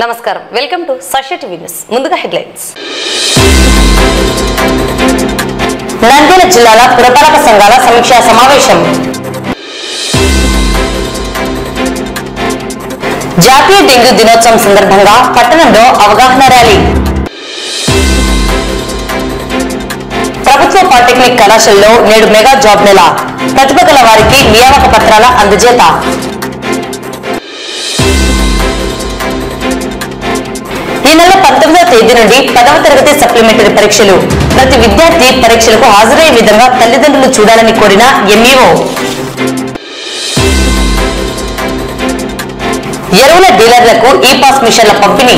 నమస్కారం, welcome to Sakshi TV news. ముందుగా headlines. Nandyal జిల్లాల పురపాలక సంఘాల సమీక్షా సమావేశం. జాతీయ డెంగ్యూ దినోత్సవం సందర్భంగా పట్టణంలో అవగాహన ర్యాలీ. ప్రభుత్వ పాలిటెక్నిక్ కళాశాలలో నేడు మెగా జాబ్ మేళా. ప్రతిభ గల వారికి నియామక పత్రాల అందజేత. ఈ నెల 19వ తేదీ నుండి 10వ తరగతి సప్లిమెంటరీ పరీక్షలు. ప్రతి విద్యార్థి పరీక్షలకు హాజరయ్యే విధంగా తల్లిదండ్రులు చూడాలని కోరిన ఎంఈఓ. ఎరువుల డీలర్లకు ఈ పాస్ మిషన్ల పంపిణీ.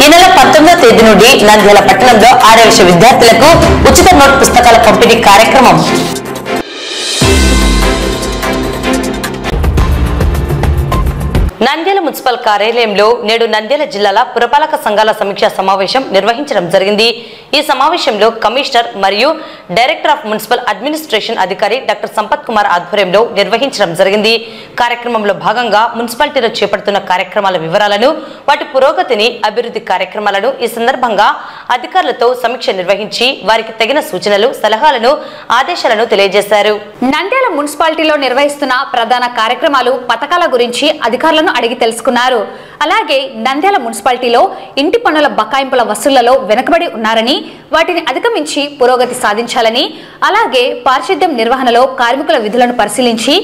ఈ నెల 19వ తేదీ నుండి నంద్యాల పట్టణంలో 6,00,000 విద్యార్థులకు ఉచిత నోట్ పుస్తకాల పంపిణీ కార్యక్రమం. నంద్యాల మున్సిపల్ కార్యాలయంలో నేడు నంద్యాల జిల్లాల పురపాలక సంఘాల సమీక్షా సమావేశం నిర్వహించడం జరిగింది. ఈ సమావేశంలో కమిషనర్ మరియు డైరెక్టర్ ఆఫ్ మున్సిపల్ అడ్మినిస్ట్రేషన్ అధికారి డాక్టర్ సంపత్ కుమార్ ఆధ్వర్యంలో నిర్వహించడం జరిగింది. కార్యక్రమంలో భాగంగా మున్సిపాలిటీలో చేపడుతున్న కార్యక్రమాల వివరాలను, వాటి పురోగతిని, అభివృద్ధి కార్యక్రమాలను ఈ సందర్భంగా అధికారులతో సమీక్ష నిర్వహించి వారికి తగిన సూచనలు, సలహాలను, ఆదేశాలను తెలియజేశారు. నంద్యాల మున్సిపాలిటీలో నిర్వహిస్తున్న ప్రధాన కార్యక్రమాలు, పథకాల గురించి అధికారులను అడిగి తెలుసుకున్నారు. అలాగే నంద్యాల మున్సిపాలిటీలో ఇంటి పన్నుల బకాయింపుల వసూళ్లలో వెనుకబడి ఉన్నారని, వాటిని అధిగమించి పురోగతి సాధించాలని, అలాగే పారిశుద్ధ్యం నిర్వహణలో కార్మికుల విధులను పరిశీలించి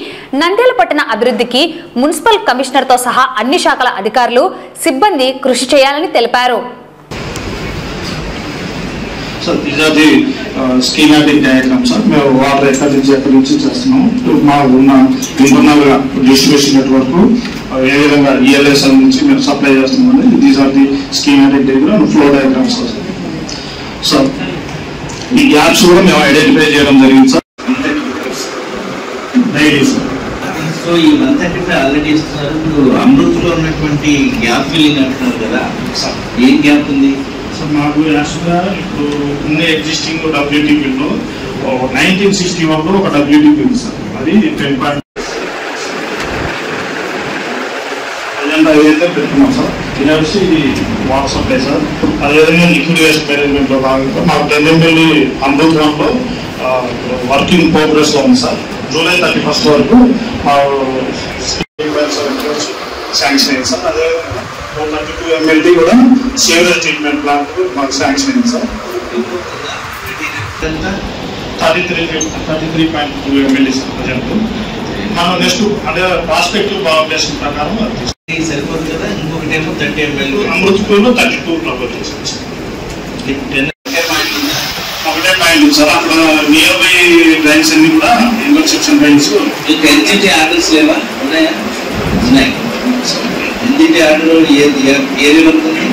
నంద్యాల పట్టణ అభివృద్ధికి మున్సిపల్ కమిషనర్తో సహా అన్ని శాఖల అధికారులు, సిబ్బంది కృషి చేయాలని తెలిపారు. So these are the schematic diagrams, sir. మేము వాటర్ ఎక్కడి నుంచి చేస్తున్నాము, మా ఉన్న ఇంటర్నల్ డిస్ట్రిబ్యూషన్ నెట్వర్క్ ఏ విధంగా ఈఎల్ఎస్ నుంచి మేము సప్లై చేస్తున్నామని these are the schematic diagram, flow diagrams. So ఈ గ్యాప్స్ కూడా మేము ఐడెంటిఫై చేయడం జరిగింది సార్. సో ఈ 135 ఆల్రెడీ ఇస్తున్నారు. ఇప్పుడు అమృత్లో ఉన్నటువంటి గ్యాప్ ఫిల్లింగ్ అంటున్నారు కదా, ఏం గ్యాప్ ఉంది? సో మాకు యాక్చువల్గా ఇప్పుడు ఉన్న ఎగ్జిస్టింగ్ డబ్ల్యూటీపీలో 1961లో ఒక డబ్ల్యూటీపీ ఉంది సార్. అది 10 అజెండా ఏదైతే పెట్టుకున్నాం సార్. ఇది ఇది వాటర్ సప్లై సార్. అదేవిధంగా లిక్విడ్ వేస్ట్ మేనేజ్మెంట్లో భాగంగా మాకు టెండెంపల్లి అమృతంలో వర్కింగ్ ప్రోగ్రెస్లో ఉంది సార్. జూలై 31 వరకు మా శాంక్షన్ అయింది సార్. అదేవిధంగా 32 MLD కూడా సేవరేజ్ ట్రీట్మెంట్ ప్లాంట్ మాకు శాంక్షన్ అయింది సార్. 33.2 MLD sir present. మనం నెక్స్ట్ అంటే ప్రాస్పెక్టివ్ బాగుండేషన్ ప్రకారం సరిపోదు కదా. ఇంకొకటేమో 30 MLD అమృత్పూర్లో 32 ప్రపోజ్ చేశాం సార్. ఒకటే పాయింట్ సార్. అక్కడ నియర్ బై డ్రైన్స్ అన్ని కూడా ఇన్వెస్టిగేషన్ డ్రైన్స్. ఎన్జిటి ఆర్డర్స్ లేవా? ఉన్నాయా? ఉన్నాయి. ఎన్జిటి ఆర్డర్ ఏది వస్తుంది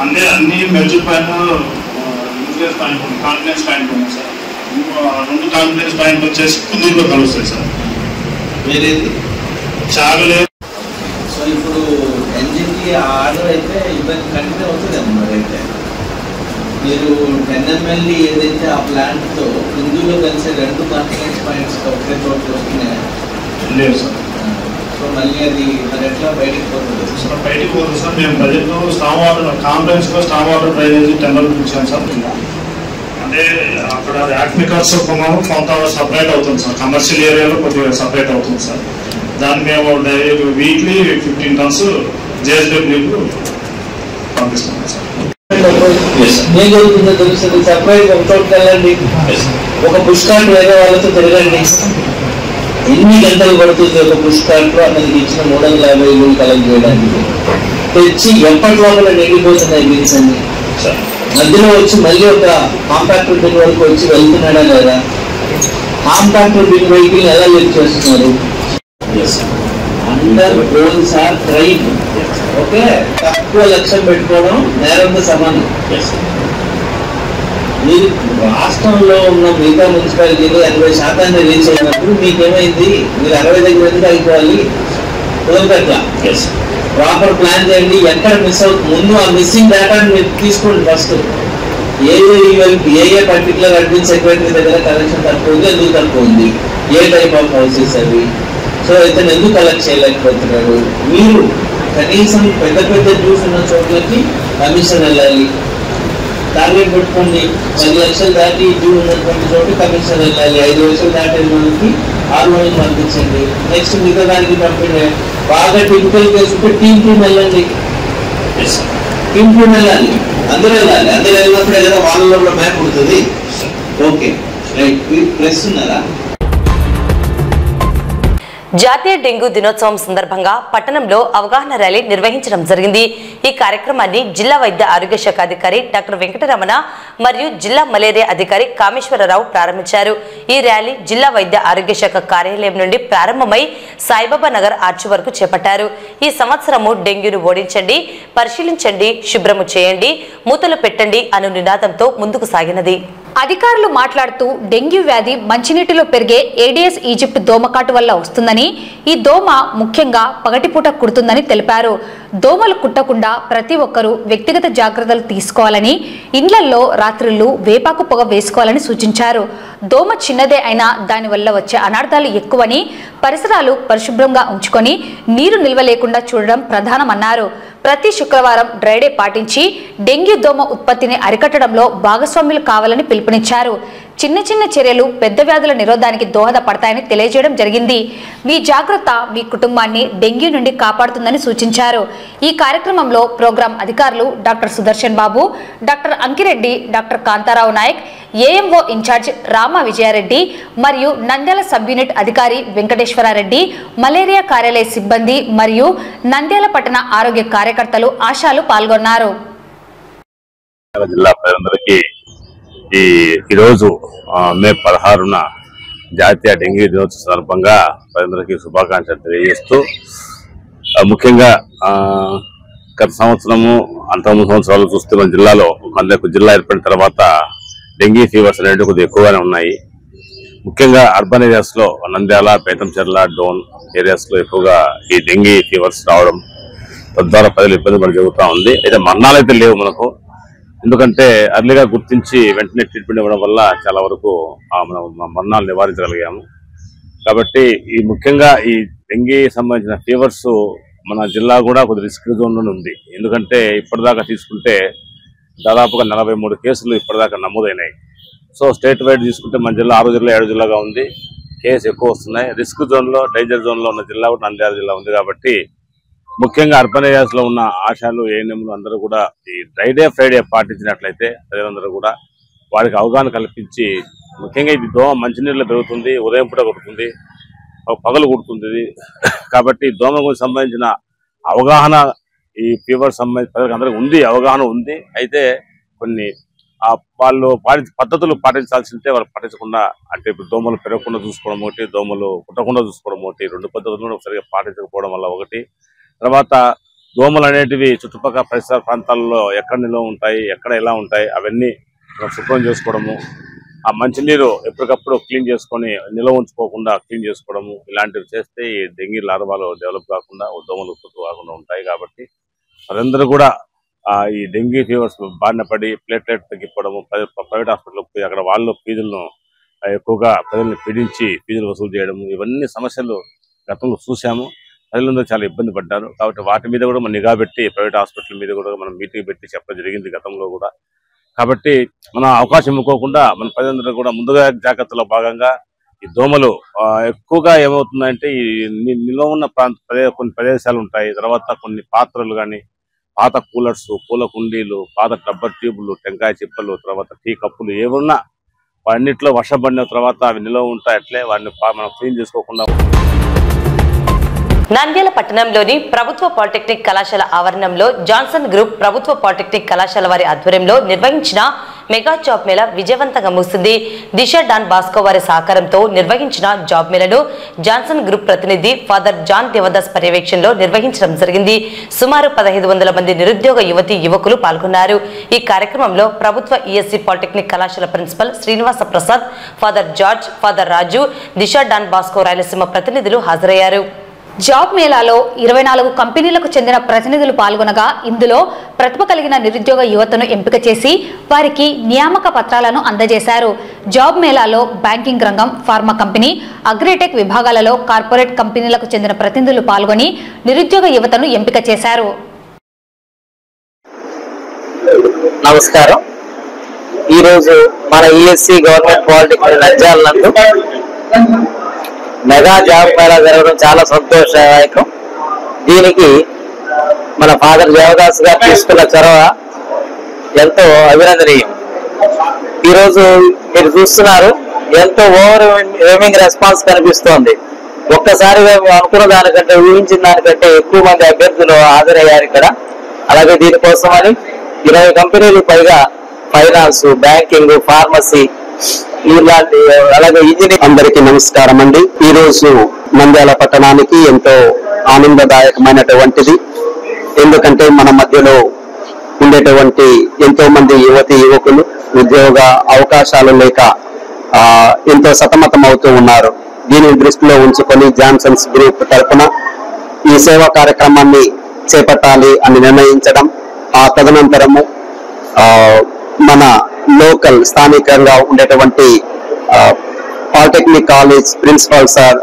అంటే అన్ని మెజర్ పైన ఇన్ఫ్లుయెన్స్ పాయింట్, కాన్ఫిడెన్స్ పాయింట్ ఉన్నాయి సార్. 2 కాన్ఫిడెన్స్ పాయింట్ వచ్చేసి కుందూరులో కలుస్తాయి సార్. వేరేది చాగలేదు. సో ఇప్పుడు ఎన్జిటి ఆర్డర్ అయితే ఇబ్బంది కంటిన్యూ అవుతుంది అన్నమాట. అయితే మీరు 10 MLD ఏదైతే ఆ ప్లాంట్తో కుందూరులో కలిసే 2 కాన్ఫిడెన్స్ పాయింట్స్ ఒకే చోట వస్తున్నాయా? లేదు సార్. సో మళ్ళీ అది మరి ఎట్లా బయటకు పోతుంది సార్? బయటకు పోతుంది సార్. మేము బడ్జెట్లో స్టామ్ వాటర్ కాన్ఫరెన్స్లో స్టామ్ వాటర్ డ్రైనేజీ టెండర్ ఇచ్చాం సార్. అంటే అక్కడ యాక్మికర్స్ కొంత సపరేట్ అవుతుంది సార్. కమర్షియల్ ఏరియాలో కొద్దిగా సపరేట్ అవుతుంది సార్. దాన్ని మేము వీక్లీ 15 tons జేఎస్డబ్ల్యూకు పంపిస్తున్నాం సార్. ఏం జరుగుతుందో తెలుస్తుంది. సపరేట్ ఒక చోటుకి వెళ్ళండి, ఒక పుష్కార్ట్ వేరే వాళ్ళతో తిరగండి. ఎన్ని గంటలు పడుతుంది ఒక పుష్కార్ట్లో అతనికి ఇచ్చిన 350 కలెక్ట్ చేయడానికి? తెచ్చి ఎప్పటి లోపల నిండిపోతున్నాయి బిల్స్ అన్ని. మధ్యలో వచ్చి మళ్ళీ ఒక కాంపాక్టర్ బిన్ వరకు వచ్చి వెళ్తున్నాడా లేదా? కాంపాక్టర్ బిన్ వెహికల్ ఎలా లిఫ్ట్ చేస్తున్నారు? Under rolls are train. Okay, తక్కువ లక్ష్యం పెట్టుకోవడం నేరంతో సమానం. మీరు రాష్ట్రంలో ఉన్న మిగతా మున్సిపాలిటీలో 80% రీచ్ అయినప్పుడు మీకేమైంది? మీరు 60 దగ్గర ఎందుకు అయిపోవాలి? కుదరట్లా. ప్రాపర్ ప్లాన్ చేయండి. ఎక్కడ మిస్ అవుతుంది ముందు ఆ మిస్సింగ్ డేటాని మీరు తీసుకోండి. ఫస్ట్ ఏ పర్టికులర్ అడ్మిన్ సెక్రటరీ దగ్గర కనెక్షన్ తక్కువ ఉంది, ఎందుకు తక్కువ ఉంది, ఏ టైప్ ఆఫ్ హౌసెస్ అవి. సో ఇతను ఎందుకు కలెక్ట్ చేయలేకపోతున్నాడు? మీరు కనీసం పెద్ద పెద్ద డ్యూస్ ఉన్న చోట్లకి కమిషన్ వెళ్ళాలి, టార్గెట్ పెట్టుకోండి. 10 లక్షలు దాటి డ్యూ ఉన్నటువంటి చోటు కమిషన్ వెళ్ళాలి. 5 లక్షలు దాటిన వాళ్ళకి 6 మందికి పంపించండి. నెక్స్ట్ మిగతా దానికి పంపించండి. బాగా టిపికల్ కేసు ఉంటే టీమ్ వెళ్ళండి, టీమ్ వెళ్ళాలి, అందరూ వెళ్ళాలి. అందరూ వెళ్ళినప్పుడే కదా వాళ్ళలో కూడా మ్యాప్ ఉంటుంది. Okay right. మీరు ప్రెస్ ఉన్నారా? జాతీయ డెంగ్యూ దినోత్సవం సందర్భంగా పట్టణంలో అవగాహన ర్యాలీ నిర్వహించడం జరిగింది. ఈ కార్యక్రమాన్ని జిల్లా వైద్య ఆరోగ్య శాఖ అధికారి డాక్టర్ వెంకటరమణ మరియు జిల్లా మలేరియా అధికారి కామేశ్వరరావు ప్రారంభించారు. ఈ ర్యాలీ జిల్లా వైద్య ఆరోగ్య శాఖ కార్యాలయం నుండి ప్రారంభమై సాయిబాబా నగర్ ఆర్చ్ వరకు చేపట్టారు. ఈ సంవత్సరము డెంగ్యూను ఓడించండి, పరిశీలించండి, శుభ్రము చేయండి, మూతలు పెట్టండి అను నినాదంతో ముందుకు సాగినది. అధికారులు మాట్లాడుతూ డెంగ్యూ వ్యాధి మంచినీటిలో పెరిగే ఏడియస్ ఈజిప్ట్ దోమకాటు వల్ల వస్తుందని, ఈ దోమ ముఖ్యంగా పగటిపూట కుడుతుందని తెలిపారు. దోమలు కుట్టకుండా ప్రతి ఒక్కరూ వ్యక్తిగత జాగ్రత్తలు తీసుకోవాలని, ఇండ్లల్లో రాత్రులు వేపాకు పొగ వేసుకోవాలని సూచించారు. దోమ చిన్నదే అయినా దానివల్ల వచ్చే అనార్థాలు ఎక్కువని, పరిసరాలు పరిశుభ్రంగా ఉంచుకొని నీరు నిల్వ లేకుండా చూడడం ప్రధానమన్నారు. ప్రతి శుక్రవారం డ్రైడే పాటించి డెంగ్యూ దోమ ఉత్పత్తిని అరికట్టడంలో భాగస్వాములు కావాలని పిలుపునిచ్చారు. చిన్న చిన్న చర్యలు పెద్ద వ్యాధుల నిరోధానికి దోహదపడతాయని తెలియజేయడం జరిగింది. మీ జాగ్రత్త మీ కుటుంబాన్ని డెంగ్యూ నుండి కాపాడుతుందని సూచించారు. ఈ కార్యక్రమంలో ప్రోగ్రాం అధికారులు doctor Sudarshan Babu, doctor Ankireddy, doctor Kantharao Naik, AMO in-charge Rama Vijaya Reddy మరియు నంద్యాల సబ్ యూనిట్ అధికారి వెంకటేశ్వరారెడ్డి, మలేరియా కార్యాలయ సిబ్బంది మరియు నంద్యాల పట్టణ ఆరోగ్య కార్యకర్తలు, ఆశాలు పాల్గొన్నారు. జిల్లా ప్రజలందరికీ ఈరోజు మే 16న జాతీయ డెంగ్యూ దినోత్సవం సందర్భంగా ప్రజలందరికీ శుభాకాంక్షలు తెలియజేస్తూ, ముఖ్యంగా గత సంవత్సరము అంతకుముందు సంవత్సరాలు చూస్తే మన జిల్లాలో జిల్లా ఏర్పడిన తర్వాత డెంగ్యూ ఫీవర్స్ అనేవి కొద్దిగా ఎక్కువగానే ఉన్నాయి. ముఖ్యంగా అర్బన్ ఏరియాస్లో నంద్యాల, బేతంచెర్ల, డోన్ ఏరియాస్లో ఎక్కువగా ఈ డెంగ్యూ ఫీవర్స్ రావడం, తద్వారా ప్రజలు ఇబ్బంది పడి జరుగుతూ ఉంది. అయితే మరణాలు అయితే లేవు మనకు, ఎందుకంటే అర్లీగా గుర్తించి వెంటనే ట్రీట్మెంట్ ఇవ్వడం వల్ల చాలా వరకు మనం మరణాలు నివారించగలిగాము. కాబట్టి ఈ ముఖ్యంగా ఈ డెంగీ సంబంధించిన ఫీవర్స్ మన జిల్లా కూడా కొద్ది రిస్క్ జోన్లోనే ఉంది. ఎందుకంటే ఇప్పటిదాకా తీసుకుంటే దాదాపుగా 43 కేసులు ఇప్పటిదాకా నమోదైనాయి. సో స్టేట్ వైడ్ తీసుకుంటే మన జిల్లా 6 జిల్లా 7 జిల్లాగా ఉంది. కేసు ఎక్కువ వస్తున్నాయి. రిస్క్ జోన్లో, డేంజర్ జోన్లో ఉన్న జిల్లా కూడా నంద్యాల జిల్లా ఉంది. కాబట్టి ముఖ్యంగా అర్బన్ ఏరియాస్ లో ఉన్న ఆశాలు, ఏఎన్ఎంలు అందరూ కూడా ఈ డ్రైడే ఫ్రైడే పాటించినట్లయితే ప్రజలందరూ కూడా వారికి అవగాహన కల్పించి, ముఖ్యంగా ఇది దోమ మంచినీళ్ళలో పెరుగుతుంది, ఉదయం పూట కొడుతుంది, పగలు కుడుతుంది. కాబట్టి దోమ గురించి సంబంధించిన అవగాహన ఈ ఫీవర్ సంబంధించి ప్రజలకు అందరికీ ఉంది, అవగాహన ఉంది. అయితే కొన్ని వాళ్ళు పద్ధతులు పాటించాల్సి ఉంటే వాళ్ళు పాటించకుండా, అంటే ఇప్పుడు దోమలు పెరగకుండా చూసుకోవడం ఒకటి, దోమలు కుట్టకుండా చూసుకోవడం ఒకటి, 2 పద్ధతులను సరిగ్గా పాటించకపోవడం వల్ల ఒకటి. తర్వాత దోమలు అనేటివి చుట్టుపక్కల పరిసర ప్రాంతాల్లో ఎక్కడ నిల్వ ఉంటాయి, ఎక్కడ ఎలా ఉంటాయి, అవన్నీ మనం శుభ్రం చేసుకోవడము, ఆ మంచినీరు ఎప్పటికప్పుడు క్లీన్ చేసుకొని నిల్వ ఉంచుకోకుండా క్లీన్ చేసుకోవడము, ఇలాంటివి చేస్తే ఈ డెంగీ లార్వాలు డెవలప్ కాకుండా, దోమలు ఉత్పత్తి కాకుండా ఉంటాయి. కాబట్టి వారందరూ కూడా ఈ డెంగీ ఫీవర్స్ బారిన పడి ప్లేట్లెట్ తగ్గిపోవడము, ప్రైవేట్ హాస్పిటల్కి పోయి అక్కడ వాళ్ళు ఫీజులను ఎక్కువగా ప్రజల్ని పీడించి ఫీజులు వసూలు చేయడము, ఇవన్నీ సమస్యలు గతంలో చూసాము. ప్రజలందరూ చాలా ఇబ్బంది పడ్డారు. కాబట్టి వాటి మీద కూడా మనం నిఘా పెట్టి, ప్రైవేట్ హాస్పిటల్ మీద కూడా మనం మీటింగ్ పెట్టి చెప్పడం జరిగింది గతంలో కూడా. కాబట్టి మనం అవకాశం ఇవ్వకోకుండా మన ప్రజలందరూ కూడా ముందుగా జాగ్రత్తలో భాగంగా ఈ దోమలు ఎక్కువగా ఏమవుతుందంటే ఈ నిల్వ ఉన్న కొన్ని ప్రదేశాలు ఉంటాయి. తర్వాత కొన్ని పాత్రలు కానీ, పాత కూలర్స్, పూల కుండీలు, పాత రబ్బర్ ట్యూబులు, టెంకాయ చిప్పలు, తర్వాత టీ కప్పులు ఏమున్నా వాటిలో వర్షం పడిన తర్వాత అవి నిల్వ ఉంటాయి. అట్లే వాటిని మనం క్లీన్ చేసుకోకుండా. నంద్యాల పట్టణంలోని ప్రభుత్వ పాలిటెక్నిక్ కళాశాల ఆవరణంలో జాన్సన్ గ్రూప్ ప్రభుత్వ పాలిటెక్నిక్ కళాశాల వారి ఆధ్వర్యంలో నిర్వహించిన మెగా జాబ్ మేళా విజయవంతంగా ముగిసింది. దిశ డాన్ బాస్కో వారి సహకారంతో నిర్వహించిన జాబ్ మేళాను జాన్సన్ గ్రూప్ ప్రతినిధి ఫాదర్ జాన్ దేవదాస్ పర్యవేక్షణలో నిర్వహించడం జరిగింది. సుమారు 1500 మంది నిరుద్యోగ యువకులు పాల్గొన్నారు. ఈ కార్యక్రమంలో ప్రభుత్వ ఈఎస్సీ పాలిటెక్నిక్ కళాశాల principal Srinivasa Prasad, father George, father Raju, Disha Don Bosco Rayalaseema ప్రతినిధులు హాజరయ్యారు. జాబ్ మేళాలో 24 కంపెనీలకు చెందిన ప్రతినిధులు పాల్గొనగా, ఇందులో ప్రతిభ కలిగిన నిరుద్యోగ యువతను ఎంపిక చేసి వారికి నియామక పత్రాలను అందజేశారు. జాబ్ మేళాలో బ్యాంకింగ్ రంగం, ఫార్మా కంపెనీ, అగ్రిటెక్ విభాగాలలో కార్పొరేట్ కంపెనీలకు చెందిన ప్రతినిధులు పాల్గొని నిరుద్యోగ యువతను ఎంపిక చేశారు. నమస్కారం. ఈరోజు మన ఈఎస్సి గవర్నమెంట్ పాలిటెక్నిక్ నంద్యాల నందు మెగా జాబ్ మేళా జరగడం చాలా సంతోషదాయకం. దీనికి మన ఫాదర్ దేవదాస్ గారు తీసుకున్న చొరవ ఎంతో అభినందనీయం. ఈరోజు మీరు చూస్తున్నారు, ఎంతో ఓవర్‌వెల్మింగ్ రెస్పాన్స్ కనిపిస్తోంది. ఒక్కసారిగా అనుకున్న దానికంటే, ఊహించిన దానికంటే ఎక్కువ మంది అభ్యర్థులు హాజరయ్యారు ఇక్కడ. అలాగే దీనికోసమని 20 కంపెనీలు పైగా ఫైనాన్స్, బ్యాంకింగ్, ఫార్మసీ ఇలాంటి, అలాగే ఇంజనీరింగ్. అందరికీ నమస్కారం అండి. ఈ రోజు నంద్యాల పట్టణానికి ఎంతో ఆనందదాయకమైనటువంటిది. ఎందుకంటే మన మధ్యలో ఉండేటువంటి ఎంతో మంది యువకులు ఉద్యోగ అవకాశాలు లేక ఎంతో సతమతం అవుతూ ఉన్నారు. దీనిని దృష్టిలో ఉంచుకొని జాన్సన్స్ గ్రూప్ తరఫున ఈ సేవా కార్యక్రమాన్ని చేపట్టాలి అని నిర్ణయించడం, ఆ తదనంతరము మన లోకల్ స్థానికంగా ఉండేటువంటి polytechnic college principal sir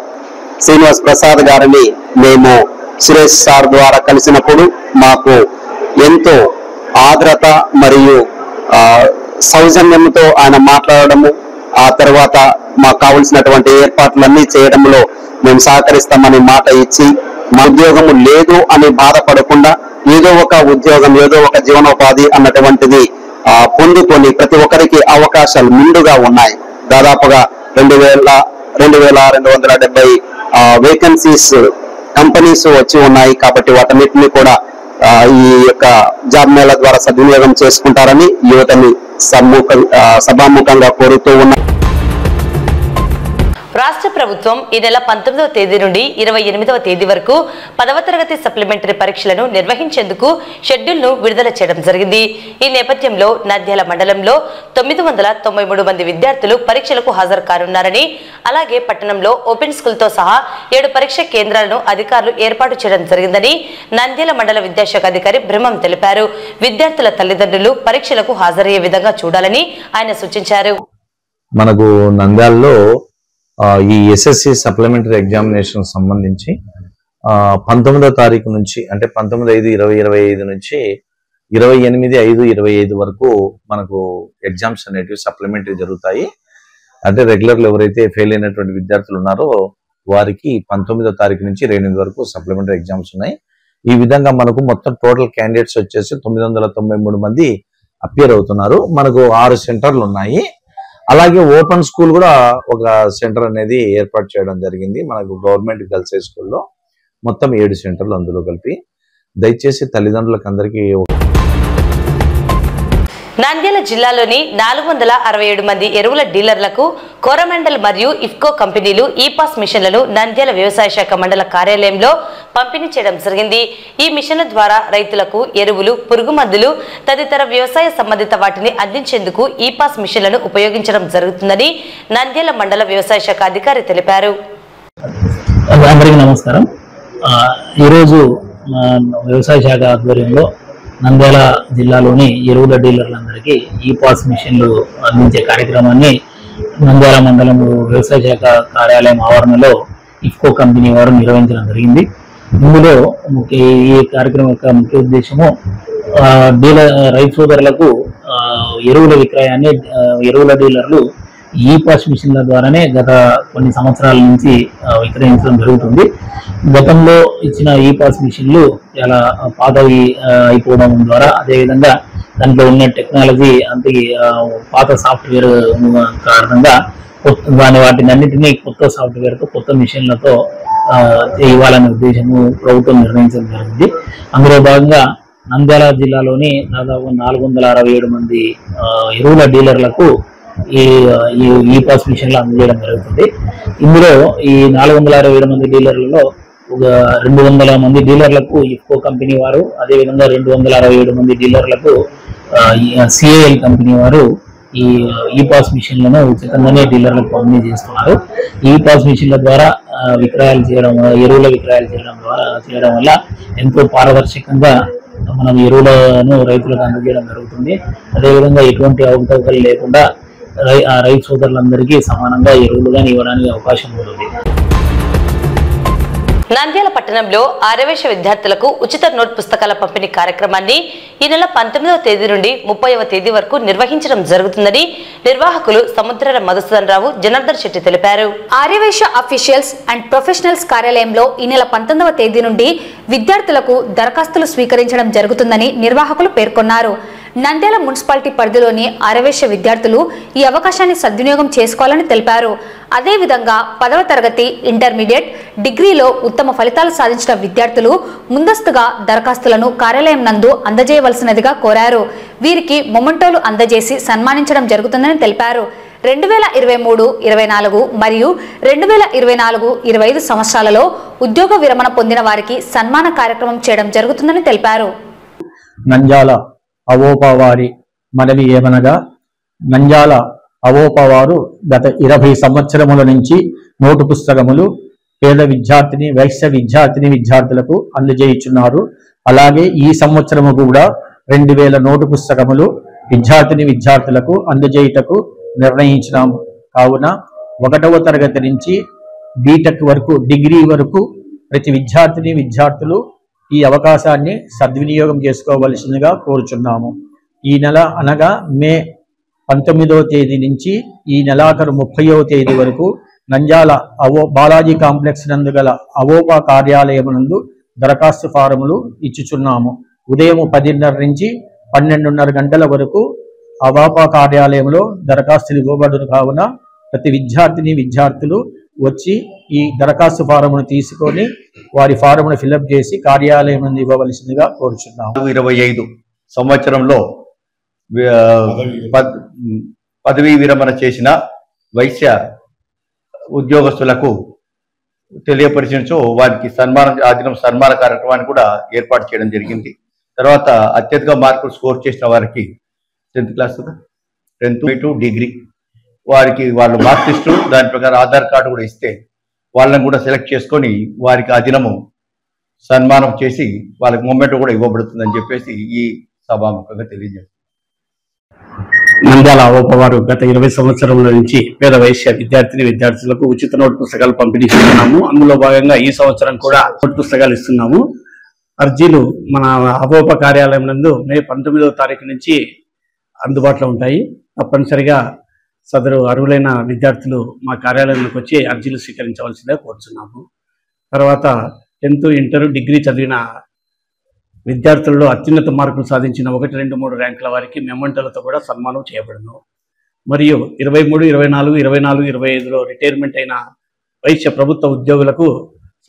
Srinivas Prasad గారిని మేము సురేష్ సార్ ద్వారా కలిసినప్పుడు మాకు ఎంతో ఆర్ద్రత మరియు సౌజన్యంతో ఆయన మాట్లాడడము, ఆ తర్వాత మాకు కావలసినటువంటి ఏర్పాట్లన్నీ చేయడంలో మేము సహకరిస్తామని మాట ఇచ్చి, మా ఉద్యోగము లేదు అని బాధపడకుండా ఏదో ఒక ఉద్యోగం, ఏదో ఒక జీవనోపాధి అన్నటువంటిది పొందుకొని ప్రతి ఒక్కరికి అవకాశాలు ముందుగా ఉన్నాయి. దాదాపుగా 2270 వేకెన్సీస్ కంపెనీస్ వచ్చి ఉన్నాయి. కాబట్టి వాటన్నిటిని కూడా ఈ యొక్క జాబ్ మేళా ద్వారా సద్వినియోగం చేసుకుంటారని యువతని సభాముఖంగా కోరుతూ ఉన్నారు. రాష్ట్ర ప్రభుత్వం ఈ నెల 19వ తేదీ నుండి 28వ తేదీ వరకు 10వ తరగతి సప్లిమెంటరీ పరీక్షలను నిర్వహించేందుకు షెడ్యూల్ను విడుదల చేయడం జరిగింది. ఈ నేపథ్యంలో నంద్యాల మండలంలో 993 మంది విద్యార్థులు పరీక్షలకు హాజరు కానున్నారని, అలాగే పట్టణంలో ఓపెన్ స్కూల్తో సహా 7 పరీక్ష కేంద్రాలను అధికారులు ఏర్పాటు చేయడం జరిగిందని నంద్యాల మండల విద్యాశాఖ అధికారి బ్రహ్మం తెలిపారు. విద్యార్థుల తల్లిదండ్రులు పరీక్షలకు హాజరయ్యే విధంగా చూడాలని ఆయన సూచించారు. మనకు నంద్యాలలో ఈ ఎస్ఎస్సి సప్లిమెంటరీ ఎగ్జామినేషన్ సంబంధించి 19వ తారీఖు నుంచి, అంటే 19/5/2025 నుంచి 28/5/25 వరకు మనకు ఎగ్జామ్స్ అనేటివి సప్లిమెంటరీ జరుగుతాయి. అంటే రెగ్యులర్లు ఎవరైతే ఫెయిల్ అయినటువంటి విద్యార్థులు ఉన్నారో వారికి 19వ తారీఖు నుంచి 28 వరకు సప్లిమెంటరీ ఎగ్జామ్స్ ఉన్నాయి. ఈ విధంగా మనకు మొత్తం టోటల్ క్యాండిడేట్స్ వచ్చేసి 993 మంది అపియర్ అవుతున్నారు. మనకు 6 సెంటర్లు ఉన్నాయి. అలాగే ఓపెన్ స్కూల్ కూడా ఒక సెంటర్ అనేది ఏర్పాటు చేయడం జరిగింది. మనకు గవర్నమెంట్ గర్ల్స్ హై స్కూల్లో మొత్తం 7 సెంటర్లు అందులో కలిపి. దయచేసి తల్లిదండ్రులకు అందరికీ నంద్యాల జిల్లాలోని 467 మంది ఎరువుల డీలర్లకు కోరమండల్ మరియు ఇఫ్కో కంపెనీలు ఈ పాస్ మిషన్లను నంద్యాల వ్యవసాయ శాఖ మండల కార్యాలయంలో పంపిణీ చేయడం జరిగింది. ఈ మిషన్ల ద్వారా రైతులకు ఎరువులు, పురుగుమందులు తదితర వ్యవసాయ సంబంధిత వాటిని అందించేందుకు ఈ పాస్ మిషన్లను ఉపయోగించడం జరుగుతుందని నంద్యాల మండల వ్యవసాయ శాఖ అధికారి తెలిపారు. అందరికీ నమస్కారం. ఈరోజు వ్యవసాయ శాఖ ఆధ్వర్యంలో నంద్యాల జిల్లాలోని ఎరువుల డీలర్లందరికీ ఈ పాస్ మిషన్లు అందించే కార్యక్రమాన్ని నంద్యాల మండలం వ్యవసాయ శాఖ కార్యాలయం ఆవరణలో ఇఫ్కో కంపెనీ వారు నిర్వహించడం జరిగింది. ఇందులో ఈ కార్యక్రమం యొక్క ముఖ్య ఉద్దేశము రైతు సోదరులకు ఎరువుల విక్రయాన్ని ఎరువుల డీలర్లు ఈ పాస్ మిషన్ల ద్వారానే గత కొన్ని సంవత్సరాల నుంచి విక్రయించడం జరుగుతుంది. గతంలో ఇచ్చిన ఈ పాస్ మిషన్లు చాలా పాతవి అయిపోవడం ద్వారా, అదేవిధంగా దాంట్లో ఉన్న టెక్నాలజీ అంత పాత సాఫ్ట్వేర్ కారణంగా వాటిని అన్నింటినీ కొత్త సాఫ్ట్వేర్తో, కొత్త మిషన్లతో ఇవ్వాలనే ఉద్దేశము ప్రభుత్వం నిర్ణయించడం జరిగింది. అందులో భాగంగా నంద్యాల జిల్లాలోని దాదాపు 467 మంది ఎరువుల డీలర్లకు ఈ పాస్ మిషన్లు అందజేయడం జరుగుతుంది. ఇందులో ఈ 467 మంది డీలర్లలో ఒక 200 మంది డీలర్లకు ఇఫ్కో కంపెనీ వారు, అదేవిధంగా 267 మంది డీలర్లకు సిఐఎల్ కంపెనీ వారు ఈ పాస్ మిషన్లను ఉచితంగానే డీలర్లకు పంపిణీ చేస్తున్నారు. ఈ పాస్ మిషన్ల ద్వారా విక్రయాలు చేయడం, ఎరువుల విక్రయాలు చేయడం వల్ల ఎంతో పారదర్శకంగా మనం ఎరువులను రైతులకు అందజేయడం జరుగుతుంది. అదేవిధంగా ఎటువంటి అవకతవకలు లేకుండా రైతు సోదరులందరికీ సమానంగా ఎరువులు కానీ ఇవ్వడానికి అవకాశం ఉంటుంది. నంద్యాల పట్టణంలో ఆర్యవేశ విద్యార్థులకు ఉచిత నోట్ పుస్తకాల పంపిణీ కార్యక్రమాన్ని ఈ నెల 19వ తేదీ నుండి 30వ తేదీ వరకు నిర్వహించడం జరుగుతుందని నిర్వాహకులు సముద్రాల మధుసూదన్ రావు, జనార్దన్ శెట్టి తెలిపారు. ఆర్యవేశ అఫీషియల్స్ అండ్ ప్రొఫెషనల్స్ కార్యాలయంలో ఈ నెల 19వ తేదీ నుండి విద్యార్థులకు దరఖాస్తులు స్వీకరించడం జరుగుతుందని నిర్వాహకులు పేర్కొన్నారు. నంద్యాల మున్సిపాలిటీ పరిధిలోని ఆర్యవేశ విద్యార్థులు ఈ అవకాశాన్ని సద్వినియోగం చేసుకోవాలని తెలిపారు. అదేవిధంగా 10వ తరగతి, ఇంటర్మీడియట్, డిగ్రీలో ఉత్తమ ఫలితాలు సాధించిన విద్యార్థులు ముందస్తుగా దరఖాస్తులను కార్యాలయం నందు అందజేయవలసినదిగా కోరారు. వీరికి మొమెంటోలు అందజేసి సన్మానించడం జరుగుతుందని తెలిపారు. 2023-24 మరియు 2024-25 సంవత్సరాలలో ఉద్యోగ విరమణ పొందిన వారికి సన్మాన కార్యక్రమం చేయడం జరుగుతుందని తెలిపారు. నంద్యాల అవోపా వారి మనవి ఏమనగా, నంద్యాల అవోపా వారు గత 20 సంవత్సరముల నుంచి నోటు పుస్తకములు పేద విద్యార్థిని, వైశ్య విద్యార్థులకు అందజేయుచున్నారు. అలాగే ఈ సంవత్సరము కూడా 2000 నోటు పుస్తకములు విద్యార్థులకు అందజేయుటకు నిర్ణయించినాము. కావున 1వ తరగతి నుంచి బీటెక్ వరకు, డిగ్రీ వరకు ప్రతి విద్యార్థులు ఈ అవకాశాన్ని సద్వినియోగం చేసుకోవలసిందిగా కోరుచున్నాము. ఈ నెల అనగా మే 19వ తేదీ నుంచి ఈ నెలాఖరు 30వ తేదీ వరకు నంద్యాల బాలాజీ కాంప్లెక్స్ నందు గల అవోపా కార్యాలయం నందు దరఖాస్తు ఫారములు ఇచ్చుచున్నాము. ఉదయం 10:30 నుంచి 12:30 గంటల వరకు అవోపా కార్యాలయంలో దరఖాస్తులు ఇవ్వబడును. కావున ప్రతి విద్యార్థులు వచ్చి ఈ దరఖాస్తు ఫారమును తీసుకొని వారి ఫారమును ఫిల్అప్ చేసి కార్యాలయం నుండి ఇవ్వవలసిందిగా కోరుచున్నాము. 25 సంవత్సరంలో పదవీ విరమణ చేసిన వైశ్య ఉద్యోగస్తులకు తెలియపరిచినచో వారికి సన్మాన కార్యక్రమాన్ని కూడా ఏర్పాటు చేయడం జరిగింది. తర్వాత అత్యధిక మార్కులు స్కోర్ చేసిన వారికి 10th క్లాస్ 10th డిగ్రీ వారికి వాళ్ళు మార్క్ లిస్టు దాని ప్రకారం ఆధార్ కార్డు కూడా ఇస్తే వాళ్ళని కూడా సెలెక్ట్ చేసుకొని వారికి ఆ దినము సన్మానం చేసి వాళ్ళకి మొమెంట్ కూడా ఇవ్వబడుతుందని చెప్పేసి ఈ సభాముఖంగా తెలియజేస్తారు. నంద్యాల అవోపా వారు గత 20 సంవత్సరముల నుంచి పేద వైశ్య విద్యార్థులకు ఉచిత నోట్ పుస్తకాలు పంపిణీ చేస్తున్నాము. అందులో భాగంగా ఈ సంవత్సరం కూడా నోట్ పుస్తకాలు ఇస్తున్నాము. అర్జీలు మన అవోపా కార్యాలయం నందు మే 19వ తారీఖు నుంచి అందుబాటులో ఉంటాయి. తప్పనిసరిగా సదరు అర్హులైన విద్యార్థులు మా కార్యాలయంలోకి వచ్చి అర్జీలు స్వీకరించవలసిందిగా కోరుచున్నాము. తర్వాత 10th, ఇంటర్, డిగ్రీ చదివిన విద్యార్థుల్లో అత్యున్నత మార్కులు సాధించిన 1, 2, 3 ర్యాంకుల వారికి మెమెంటోలతో కూడా సన్మానం చేయబడును. మరియు 23, 24, 25లో రిటైర్మెంట్ అయిన వైశ్య ప్రభుత్వ ఉద్యోగులకు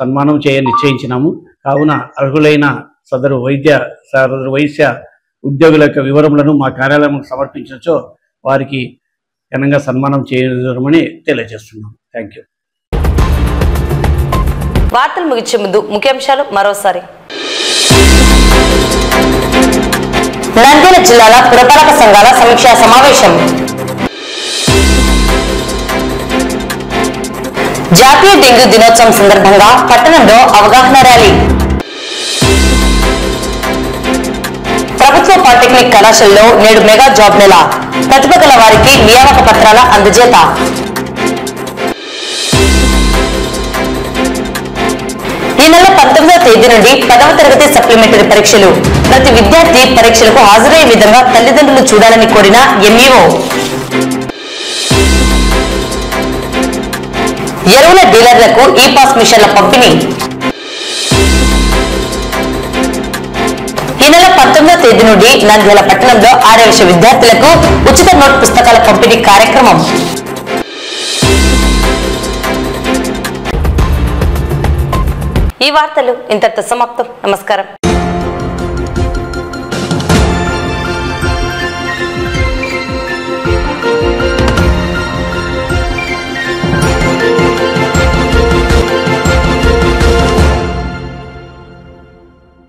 సన్మానం నిశ్చయించినాము. కావున అర్హులైన సదరు వైశ్య ఉద్యోగుల యొక్క వివరములను మా కార్యాలయం సమర్పించచ్చో వారికి ఘనంగా సన్మానం చేయమని తెలియజేస్తున్నాం. Thank you. వార్తలు ముగించే ముందు ముఖ్యాంశాలు మరోసారి. నంద్యాల జిల్లాల పురపాలక సంఘాల సమీక్షా సమావేశం. జాతీయ డెంగ్యూ దినోత్సవం సందర్భంగా పట్టణంలో అవగాహన ర్యాలీ. ప్రభుత్వ పాలిటెక్నిక్ కళాశాలలో నేడు మెగా జాబ్ మేళా. ప్రతిభ గల వారికి నియామక పత్రాల అందజేత. ఈ నెల 19వ తేదీ నుండి 10వ తరగతి సప్లిమెంటరీ పరీక్షలు. ప్రతి విద్యార్థి పరీక్షలకు హాజరయ్యే విధంగా తల్లిదండ్రులు చూడాలని కోరిన ఎంఈఓ. ఎరువుల డీలర్లకు ఈ పాస్ మిషన్ల పంపిణీ. ఈ నెల 19వ తేదీ నుండి నంద్యాల పట్టణంలో ఆర్యవేశ విద్యార్థులకు ఉచిత నోట్ పుస్తకాల పంపిణీ కార్యక్రమం. ఈ వార్తలు ఇంతటితో సమాప్తం. నమస్కారం.